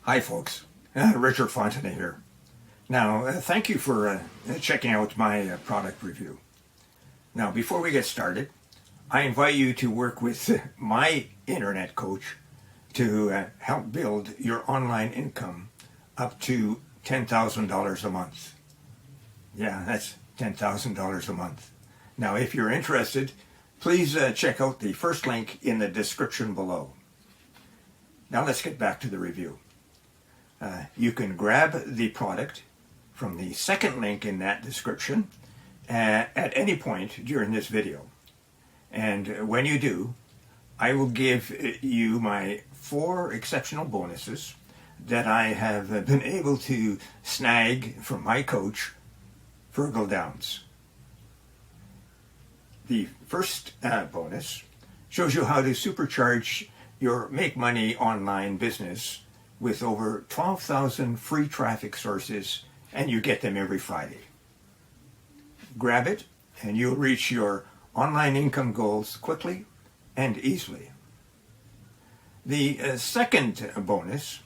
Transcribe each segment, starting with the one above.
Hi folks, Richard Fontenay here. Now, thank you for checking out my product review. Now, before we get started, I invite you to work with my internet coach to help build your online income up to $10,000 a month. Yeah, that's $10,000 a month. Now, if you're interested, please check out the first link in the description below. Now, let's get back to the review. You can grab the product from the second link in that description at any point during this video. And when you do, I will give you my 4 exceptional bonuses that I have been able to snag from my coach, Virgil Downs. The first bonus shows you how to supercharge your make money online business with over 12,000 free traffic sources, and you get them every Friday. Grab it and you'll reach your online income goals quickly and easily. The second bonus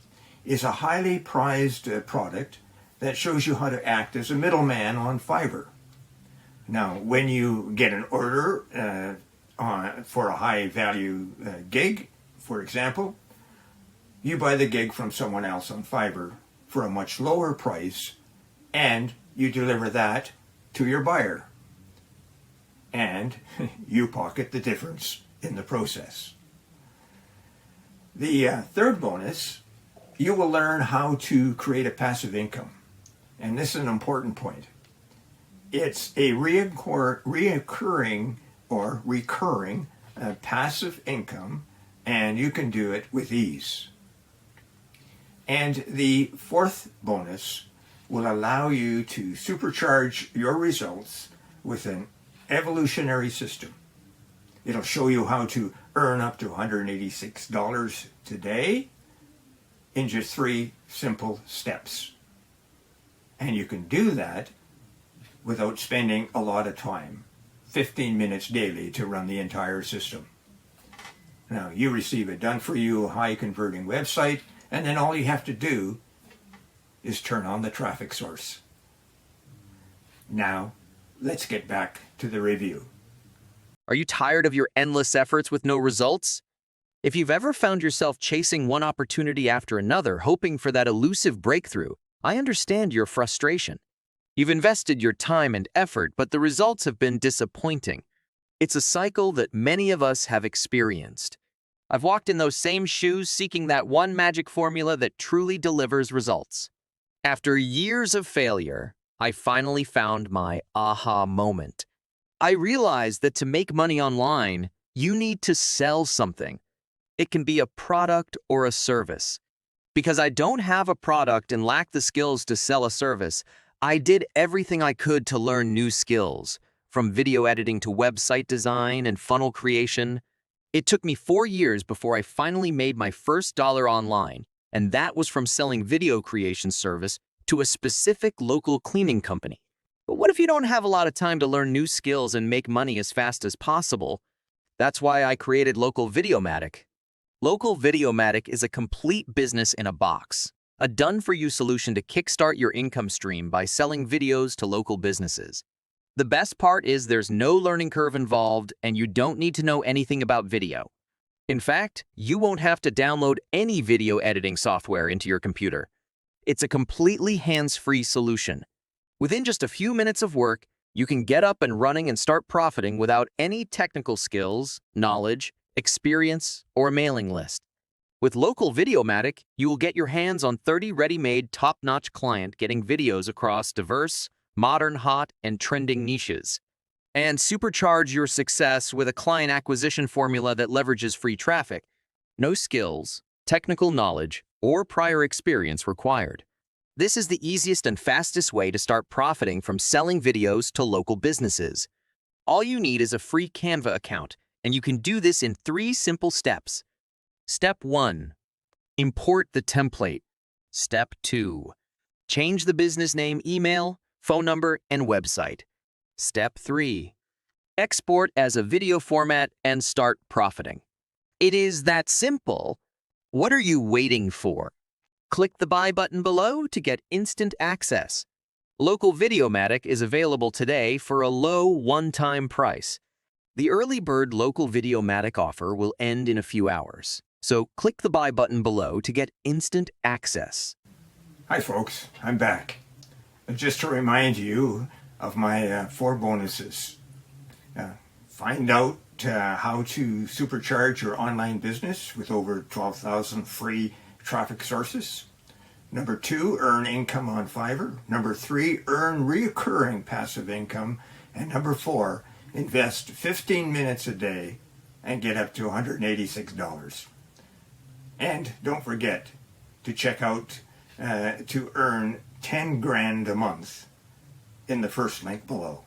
is a highly prized product that shows you how to act as a middleman on Fiverr. Now, when you get an order for a high value gig, for example, you buy the gig from someone else on Fiverr for a much lower price, and you deliver that to your buyer. And you pocket the difference in the process. The third bonus, you will learn how to create a passive income. And this is an important point. It's a reoccurring or recurring passive income, and you can do it with ease. And the fourth bonus will allow you to supercharge your results with an evolutionary system. It'll show you how to earn up to $186 today in just 3 simple steps. And you can do that without spending a lot of time, 15 minutes daily to run the entire system. Now, you receive a done-for-you, high-converting website, and then all you have to do is turn on the traffic source. Now, let's get back to the review. Are you tired of your endless efforts with no results? If you've ever found yourself chasing one opportunity after another, hoping for that elusive breakthrough, I understand your frustration. You've invested your time and effort, but the results have been disappointing. It's a cycle that many of us have experienced. I've walked in those same shoes seeking that one magic formula that truly delivers results. After years of failure, I finally found my aha moment. I realized that to make money online, you need to sell something. It can be a product or a service. Because I don't have a product and lack the skills to sell a service, I did everything I could to learn new skills, from video editing to website design and funnel creation. It took me 4 years before I finally made my first dollar online, and that was from selling video creation service to a specific local cleaning company. But what if you don't have a lot of time to learn new skills and make money as fast as possible? That's why I created Local Video Matic. Local Video Matic is a complete business in a box, a done-for-you solution to kickstart your income stream by selling videos to local businesses. The best part is there's no learning curve involved, and you don't need to know anything about video. In fact, you won't have to download any video editing software into your computer. It's a completely hands-free solution. Within just a few minutes of work, you can get up and running and start profiting without any technical skills, knowledge, experience, or mailing list. With Local Videomatic, you will get your hands on 30 ready-made, top-notch client getting videos across diverse, modern, hot, and trending niches. And supercharge your success with a client acquisition formula that leverages free traffic. No skills, technical knowledge, or prior experience required. This is the easiest and fastest way to start profiting from selling videos to local businesses. All you need is a free Canva account, and you can do this in 3 simple steps. Step 1. Import the template. Step 2. Change the business name, email, phone number, and website. Step 3. Export as a video format and start profiting. It is that simple. What are you waiting for? Click the buy button below to get instant access. Local Videomatic is available today for a low one-time price. The early bird Local Videomatic offer will end in a few hours, so click the buy button below to get instant access. Hi folks, I'm back. Just to remind you of my 4 bonuses. Find out how to supercharge your online business with over 12,000 free traffic sources. Number 2, earn income on Fiverr. Number 3, earn reoccurring passive income. And number 4, invest 15 minutes a day and get up to $186. And don't forget to check out to earn 10 grand a month in the first link below.